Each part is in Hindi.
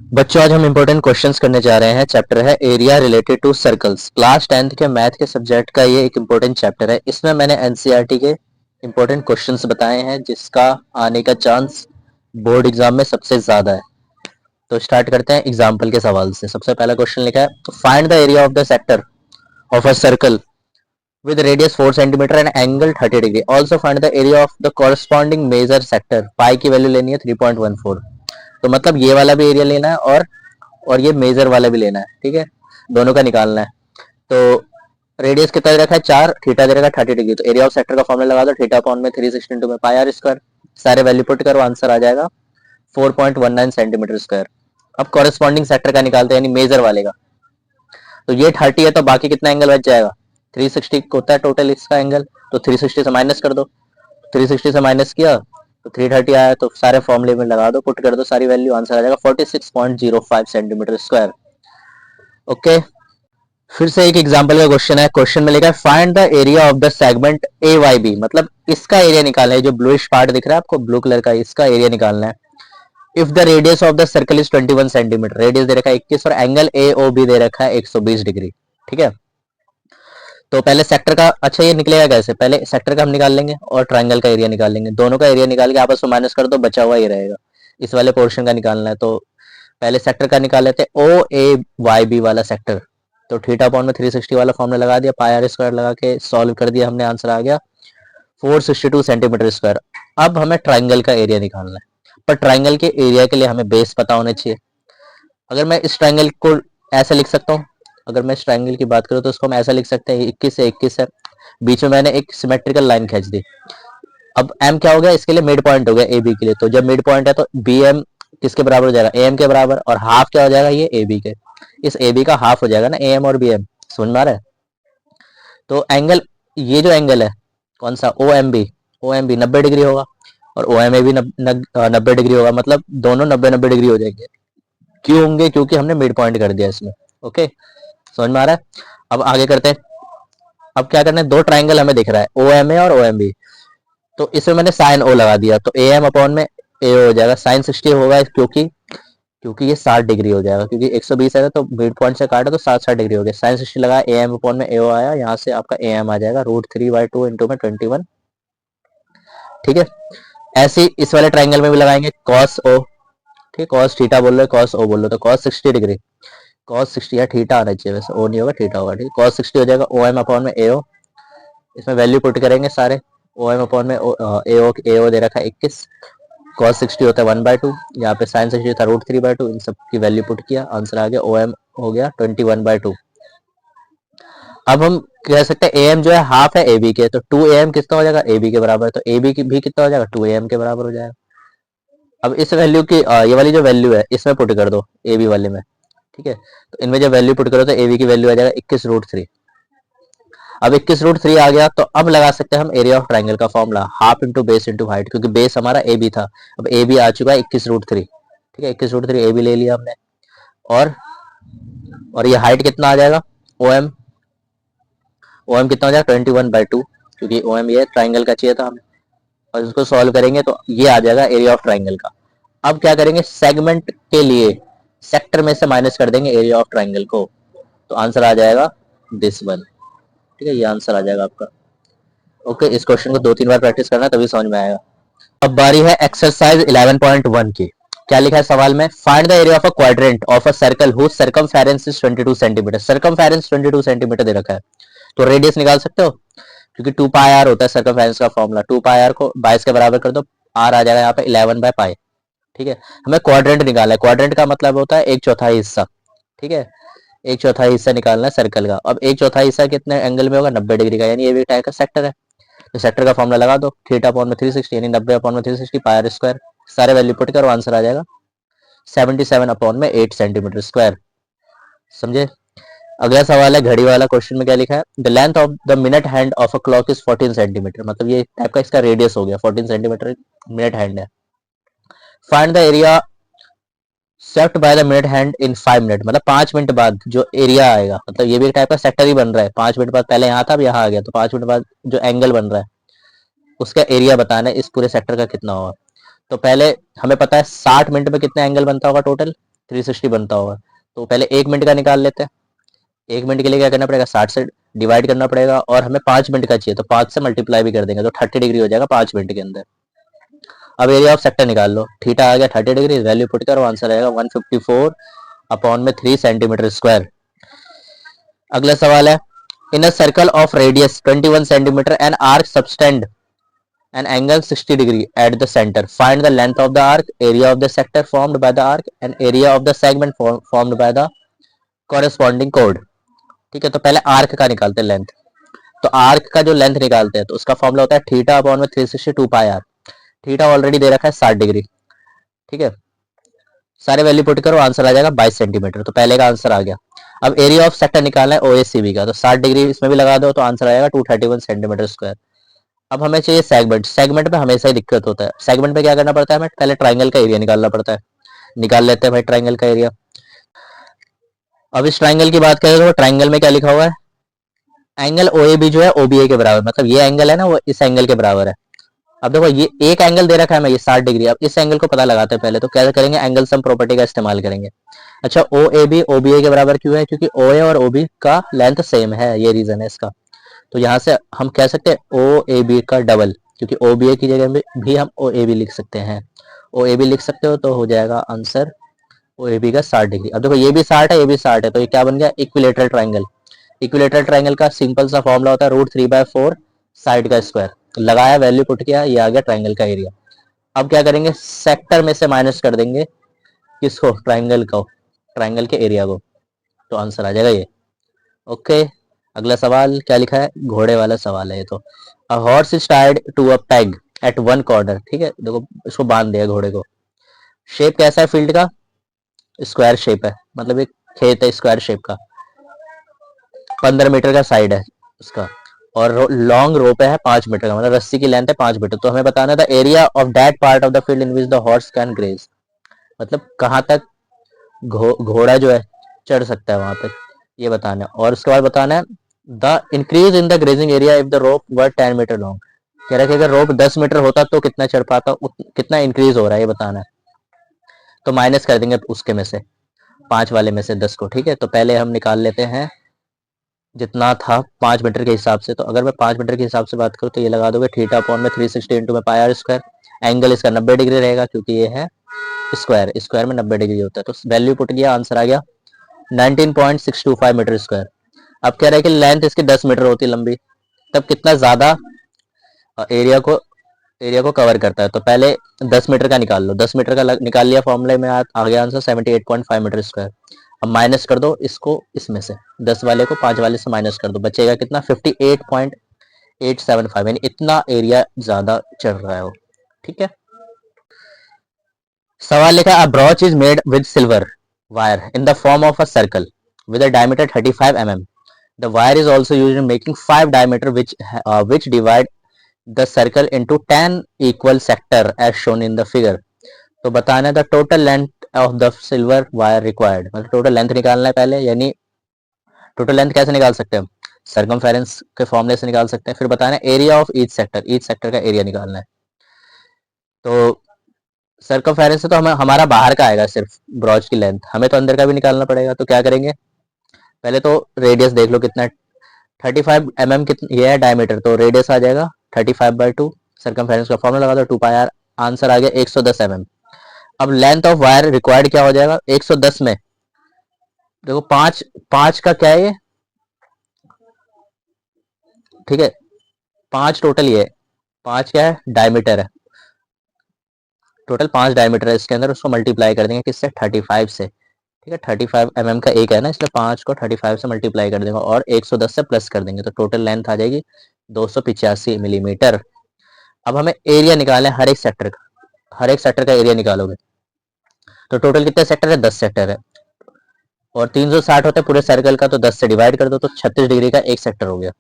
बच्चों आज हम इंपॉर्टेंट क्वेश्चंस करने जा रहे हैं। चैप्टर है area related to circles. Class 10th के मैथ के सब्जेक्ट का ये एक इंपॉर्टेंट चैप्टर है। इसमें मैंने एनसीईआरटी के इंपॉर्टेंट क्वेश्चंस बताए हैं जिसका आने का चांस बोर्ड एग्जाम में सबसे ज्यादा है। तो स्टार्ट करते हैं एग्जाम्पल के सवाल से। सबसे पहला क्वेश्चन लिखा है, find the area of the sector of a circle with radius 4 cm and angle 30 degree. Also find the area of the corresponding major sector. पाई की वैल्यू लेनी है 3.14। तो मतलब ये वाला भी एरिया लेना है और ये मेजर वाला भी लेना है। ठीक है, दोनों का निकालना है। तो रेडियस कितना दे रखा है 4, थीटा दे रखा है 30 डिग्री। तो एरिया ऑफ सेक्टर का फॉर्मूला लगा दो, थीटा अपॉन में 360 में पाई आर स्क्वायर। सारे वैल्यू पुट करो, आंसर आ जाएगा 4.19 सेंटीमीटर स्क्वायर। अब कॉरेस्पॉन्डिंग सेक्टर का निकालते हैं, यानी मेजर वाले का। तो ये 30 है तो बाकी कितना एंगल बच जाएगा, 360 होता है टोटल इसका एंगल। तो 360 से माइनस कर दो, 360 से माइनस किया तो 330 आया। तो सारे फॉर्मूले में लगा दो, पुट कर दो सारी वैल्यू, आंसर आ जाएगा 46.05 सेंटीमीटर स्क्वायर। ओके, फिर से एक एग्जांपल का क्वेश्चन है। क्वेश्चन में लिखा है find the area of the segment A Y B. मतलब इसका एरिया निकालना है, जो ब्लूइश पार्ट दिख रहा है आपको ब्लू कलर का, इसका एरिया निकालना है। If the radius of the circle is 21 centimetre, radius दे रखा है 21 और एंगल ए ओ बी दे रखा है 120 डिग्री। ठीक है, तो पहले सेक्टर का, अच्छा ये निकलेगा कैसे, पहले सेक्टर का हम निकाल लेंगे और ट्रायंगल का एरिया निकाल लेंगे। दोनों का एरिया निकाल के आपस में माइनस कर दो, बचा हुआ ही रहेगा। इस वाले पोर्शन का निकालना है। तो पहले सेक्टर का निकाल लेते हैं, ओ ए वाई बी वाला सेक्टर। तो थीटा अपॉन में 360 वाला फॉर्मूला लगा दिया, पाई आर स्क्वायर लगा के सॉल्व कर दिया हमने, आंसर आ गया 462 सेंटीमीटर स्क्वायर। अब हमें ट्राइंगल का एरिया निकालना है, पर ट्राइंगल के एरिया के लिए हमें बेस पता होना चाहिए। अगर मैं इस ट्राइंगल को ऐसा लिख सकता हूँ, अगर मैं इस ट्राइंगल की बात करूँ तो इसको हम ऐसा लिख सकते हैं, 21 से 21 है, बीच में मैंने एक सिमेट्रिकल लाइन खींच दी। अब एम क्या हो गया, इसके लिए मिड पॉइंट हो गया ए बी के लिए। तो जब मिड पॉइंट है तो बी एम किसके बराबर हो जाएगा, ए एम के बराबर, और हाफ क्या हो जाएगा, ये ए बी के। इस ए बी का हाफ हो जाएगा ना ए एम और बी एम, समझ में आ रहा है। तो एंगल, ये जो एंगल है कौन सा, ओ एम बी 90 डिग्री होगा और ओ एम ए भी 90 डिग्री होगा। मतलब दोनों 90-90 डिग्री हो जाएंगे। क्यों होंगे, क्योंकि हमने मिड पॉइंट कर दिया इसमें। ओके, समझ में आ रहा है। अब आगे करते हैं। अब क्या करना है, दो ट्राइंगल हमें दिख रहा है, ओ एम ए और ओ एम बी। तो इसमें मैंने साइन ओ लगा दिया, तो ए एम अपॉन में ए हो जाएगा साइन 60 होगा, क्योंकि क्योंकि ये 60 डिग्री हो जाएगा, क्योंकि 120 है तो मिड पॉइंट से काटा तो 60 60 डिग्री हो गया। साइन 60 लगा, ए एम अपॉन में ए ओ आया, यहाँ से आपका ए एम आ जाएगा √3/2 इंटू में 21। ठीक है, ऐसे ही इस वाले ट्राइंगल में भी लगाएंगे कॉस ओ। ठीक, कॉस थीटा बोल लो, कॉस ओ बोल लो, तो कॉस 60 डिग्री, कॉस 60 है, थीटा आना चाहिए वैसे, ओ नहीं होगा थीटा होगा। ठीक, कॉस 60 हो जाएगा ओ एम अपॉन में ए ओ। इसमें वैल्यू पुट करेंगे सारे, ओ एम अपॉन में ए ओ दे रखा है 21, कॉस 60 होता है 1/2, यहाँ पे साइन 60 था √3/2, इन सब की वैल्यू पुट किया, आंसर आ गया ओ एम हो गया 21/2। अब हम कह सकते हैं ए एम जो है हाफ है ए बी के, तो 2 AM कितना हो जाएगा, ए बी के बराबर, तो ए बी भी कितना हो जाएगा, 2 AM के बराबर हो जाएगा। अब इस वैल्यू की ये वाली जो वैल्यू है इसमें पुट कर दो ए बी वाले में। ठीक है, तो इनमें जब वैल्यू पुट करो तो ए बी की वैल्यू आ जाएगा 21√3। अब 21√3 आ गया, तो अब लगा सकते हैं हम एरिया ऑफ ट्राइंगल का formula, half into base into height, क्योंकि बेस हमारा ए बी था। अब ए बी आ चुका है 21√3। ठीक है, 21√3 ए बी ले लिया हमने, और ये हाइट कितना आ जाएगा, ओ एम, कितना हो जाएगा 21/2, क्योंकि ओ एम ये ट्राइंगल का चाहिए था हमें। और इसको सॉल्व करेंगे तो ये आ जाएगा एरिया ऑफ ट्राइंगल का। अब क्या करेंगे, सेगमेंट के लिए सेक्टर में से माइनस कर देंगे एरिया ऑफ ट्राइंगल को, तो आंसर आ जाएगा दिस वन। ठीक है, ये आंसर आ जाएगा आपका। ओके, इस क्वेश्चन को 2-3 बार प्रैक्टिस करना तभी समझ में आएगा। अब बारी है एक्सरसाइज 11.1 की। क्या लिखा है सवाल में, find the area of a quadrant of a circle whose circumference is 22 centimetre. Circumference 22 centimetre दे रखा है, तो रेडियस निकाल सकते हो, क्योंकि 2 पाई आर होता है सर्कमफेरेंस का फॉर्मूला। 2 पाई आर को 22 के बराबर कर दो, आर आ जाएगा यहाँ पे 11/पाई। ठीक है, हमें क्वाड्रेंट निकालना है। क्वाड्रेंट का मतलब होता है एक चौथाई हिस्सा। ठीक है, एक चौथाई हिस्सा निकालना है सर्कल का। अब एक चौथाई हिस्सा कितने एंगल में होगा, 90 डिग्री का, यानी ये भी टाइप का सेक्टर है। तो सेक्टर का फॉर्मूला लगा दो, थीटा अपॉन में 360 यानी 90 अपॉन में 360 पाई आर स्क्वायर। सारे वैल्यू पुट करो, आंसर आ जाएगा 77 अपॉन में 8 सेंटीमीटर स्क्वायर। समझे। अगला सवाल है घड़ी वाला। क्वेश्चन में क्या लिखा है, the length of the minute hand of a clock is 14 centimetre. मतलब ये टाइप का इसका रेडियस हो गया, 14 सेंटीमीटर मिनट हैंड है। Find the area swept by the minute hand in 5 minute. मतलब 5 मिनट बाद जो एरिया आएगा, मतलब ये भी एक टाइप का सेक्टर ही बन रहा है। 5 मिनट बाद, पहले यहाँ था अब यहाँ आ गया, तो 5 मिनट बाद जो एंगल बन रहा है उसका एरिया बताना है, इस पूरे सेक्टर का कितना होगा। तो पहले हमें पता है 60 मिनट में कितना एंगल बनता होगा टोटल, 360 बनता होगा। तो पहले 1 मिनट का निकाल लेते हैं। 1 मिनट के लिए क्या करना पड़ेगा, 60 से डिवाइड करना पड़ेगा, और हमें 5 मिनट का चाहिए तो 5 से मल्टीप्लाई भी कर देंगे तो 30 डिग्री हो जाएगा 5 मिनट के अंदर। अब एरिया ऑफ सेक्टर निकाल लो, थीटा आ गया 30 डिग्री, वैल्यू पुट करो, आंसर आएगा 154 अपॉन में 3 सेंटीमीटर स्क्वायर। अगला सवाल है, in a circle of radius 21 centimetre an arc subtend an angle 60 degree at the center. Find the length of the arc, area of the sector formed by the arc, and area of the segment formed by the corresponding chord. ठीक है, तो पहले आर्क का निकालते हैं लेंथ। तो आर्क का जो लेंथ निकालते हैं तो उसका फॉर्मूला होता है थीटा अपॉन में 362 पाई आर। थीटा ऑलरेडी दे रखा है 60 डिग्री। ठीक है, सारे वैल्यू पुट करो, आंसर आ जाएगा 22 सेंटीमीटर। तो पहले का आंसर आ गया। अब एरिया ऑफ सेक्टर निकालना है ओएसीबी का, तो 60 डिग्री इसमें भी लगा दो तो आंसर आएगा 231 सेंटीमीटर स्क्वायर। अब हमें चाहिए सेगमेंट। सेगमेंट में हमेशा ही दिक्कत होता है। सेगमेंट में क्या करना पड़ता है, हमें पहले ट्राइंगल का एरिया निकालना पड़ता है। निकाल लेते हैं भाई ट्राइंगल का एरिया। अब इस ट्राइंगल की बात करें तो ट्राइंगल में क्या लिखा हुआ है, एंगल ओएबी जो है ओबीए के बराबर, मतलब ये एंगल है ना वो इस एंगल के बराबर है। अब देखो ये एक एंगल दे रखा है मैं, ये 60 डिग्री। अब इस एंगल को पता लगाते हैं पहले, तो क्या करेंगे, एंगल सम प्रॉपर्टी का इस्तेमाल करेंगे। अच्छा, ओ ए बी ओबीए के बराबर क्यों है, क्योंकि ओ ए और ओबी का लेंथ सेम है, ये रीजन है इसका। तो यहाँ से हम कह सकते हैं ओ ए बी का डबल, क्योंकि ओ बी ए की जगह में भी हम ओ ए बी लिख सकते हैं। ओ ए बी लिख सकते हो तो हो जाएगा आंसर ओ ए बी का 60 डिग्री। अब देखो ये भी 60 है, ये भी 60 है, तो ये क्या बन गया, इक्विलेटरल ट्राइंगल। इक्विलेटरल ट्राइंगल का सिंपल सा फॉर्मूला होता है √3/4 साइड का स्क्वायर। लगाया, वैल्यू पुट किया, ये आ गया ट्राइंगल का एरिया। अब क्या करेंगे, सेक्टर में से माइनस कर देंगे किसको, ट्राइंगल को, ट्राइंगल के एरिया को, तो आंसर आ जाएगा ये। ओके, अगला सवाल क्या लिखा है, घोड़े वाला सवाल है ये तो। A horse is tied to a peg at one corner. ठीक है, देखो इसको बांध दिया घोड़े को। शेप कैसा है फील्ड का, स्क्वायर शेप है, मतलब एक खेत है स्क्वायर शेप का। 15 मीटर का साइड है उसका, और लॉन्ग रोप है 5 मीटर का, मतलब रस्सी की लेंथ है 5 मीटर। तो हमें बताना था area of that part of the field in which the horse can graze, मतलब कहाँ तक घोड़ा जो है चढ़ सकता है वहां तक, ये बताना है। और उसके बाद बताना है the increase in the grazing area if the rope were 10 metre long. कह रहा है कि अगर रोप 10 मीटर होता तो कितना चढ़ पाता, कितना इंक्रीज हो रहा है ये बताना है। तो माइनस कर देंगे उसके में से, 5 वाले में से 10 को। ठीक है, तो पहले हम निकाल लेते हैं जितना था 5 मीटर के हिसाब से। तो अगर मैं 5 मीटर के हिसाब से बात करूँ तो ये लगा दोगे थीटा अपॉन में 360 इंटू में पाई आर स्क्वायर। एंगल इसका 90 डिग्री रहेगा क्योंकि ये है स्क्वायर, स्क्वायर में 90 डिग्री होता है। तो वैल्यू पुट किया, आंसर आ गया 19.625 मीटर स्क्वायर। अब कह रहा है कि लेंथ इसकी 10 मीटर होती है लंबी, तब कितना ज्यादा एरिया को कवर करता है। तो पहले 10 मीटर का निकाल लो, 10 मीटर का निकाल लिया, फॉर्मूले में आ गया आंसर 78.5 मीटर स्क्वायर। अब माइनस कर दो इसको इसमें से, 10 वाले को 5 वाले से माइनस कर दो, बचेगा कितना 58.875, यानी इतना एरिया ज्यादा चल रहा है वो। ठीक है, सवाल लिखा है, a brooch is made with silver wire in the form of a circle with a diameter 35 mm. The wire is also used in making 5 diameter which divide the circle into 10 equal sector as shown in the figure. तो बताना है the total length of the silver wire required, मतलब total length निकालना है पहले, यानी total length कैसे निकाल सकते हैं हम, सर्कमफेरेंस के फॉर्मूले से निकाल सकते हैं। फिर बताना है एरिया ऑफ ईच सेक्टर का एरिया निकालना है। तो सर्कमफेरेंस से तो हमारा बाहर का आएगा सिर्फ ब्रॉच की लेंथ, हमें तो अंदर का भी निकालना पड़ेगा। तो क्या करेंगे, पहले तो रेडियस देख लो कितना है, 35 mm ये है डायमीटर, तो रेडियस आ जाएगा 35/2। सर्कमफेरेंस का फॉर्मूला लगा दो 2 पाई आर, आंसर आ गया 110 mm। अब लेंथ ऑफ वायर रिक्वायर्ड क्या हो जाएगा, 110 में देखो 5 5 का क्या है ये, ठीक है 5 टोटल, ये 5 क्या है डायमीटर है, टोटल 5 डायमीटर है इसके अंदर, उसको मल्टीप्लाई कर देंगे किससे, 35 से। ठीक है, 35 mm का एक है ना, इसलिए 5 को 35 से मल्टीप्लाई कर देंगे और 110 से प्लस कर देंगे, तो टोटल लेंथ आ जाएगी 285 मिलीमीटर। अब हमें एरिया निकालना है हर एक सेक्टर का, हर एक सेक्टर का एरिया निकालोगे तो टोटल कितने सेक्टर है, 10 सेक्टर है, और 360 होते हैं पूरे सर्कल का, तो 10 से डिवाइड कर दो तो 36 डिग्री का एक सेक्टर हो गया।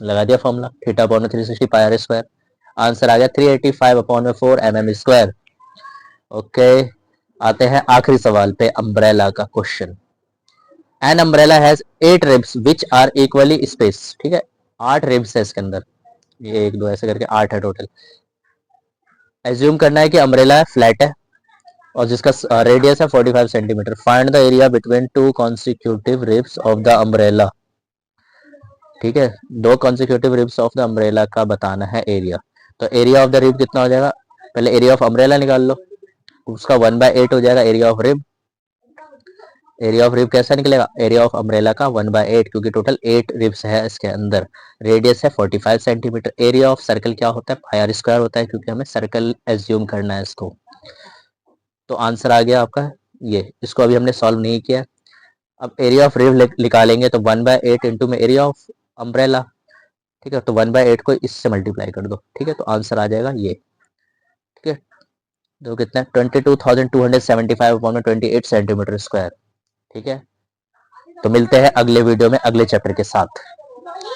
लगा दिया formula, theta upon 360 pi r square, answer आ गया 385 अपॉन 4 mm स्क्वायर। ओके, आते हैं आखिरी सवाल पे, अम्ब्रेला का question. An umbrella has 8 ribs which are equally space. ठीक है, 8 रिब्स है इसके अंदर, ये 1 2 ऐसे करके 8 है टोटल। एज्यूम करना है कि अम्ब्रेला फ्लैट है, और जिसका रेडियस है 45 centimetre. Find the area between two consecutive ribs of the umbrella. ठीक है, दो consecutive ribs of the umbrella का बताना है एरिया। तो एरिया ऑफ द रिब कितना हो जाएगा, पहले एरिया ऑफ अम्ब्रेला निकाल लो, उसका 1/8 हो जाएगा area of rib. Area of rib कैसा निकलेगा, एरिया ऑफ अम्ब्रेला का 1/8, क्योंकि टोटल 8 रिब्स है इसके अंदर। रेडियस है 45 सेंटीमीटर। एरिया ऑफ सर्कल क्या होता है, पाई आर स्क्वायर होता है, क्योंकि हमें सर्कल एज्यूम करना है इसको। तो आंसर आ गया आपका ये। इसको अभी हमने सॉल्व नहीं किया। अब एरिया ऑफ रिब निकालेंगे तो 1/8 इंटू में एरिया ऑफ अम्ब्रेला। ठीक है, तो 1/8 को इससे मल्टीप्लाई कर दो। ठीक है, तो आंसर आ जाएगा ये। ठीक है, तो कितना है 22,275 अपॉन में 28 सेंटीमीटर स्क्वायर। ठीक है, तो मिलते हैं अगले वीडियो में अगले चैप्टर के साथ।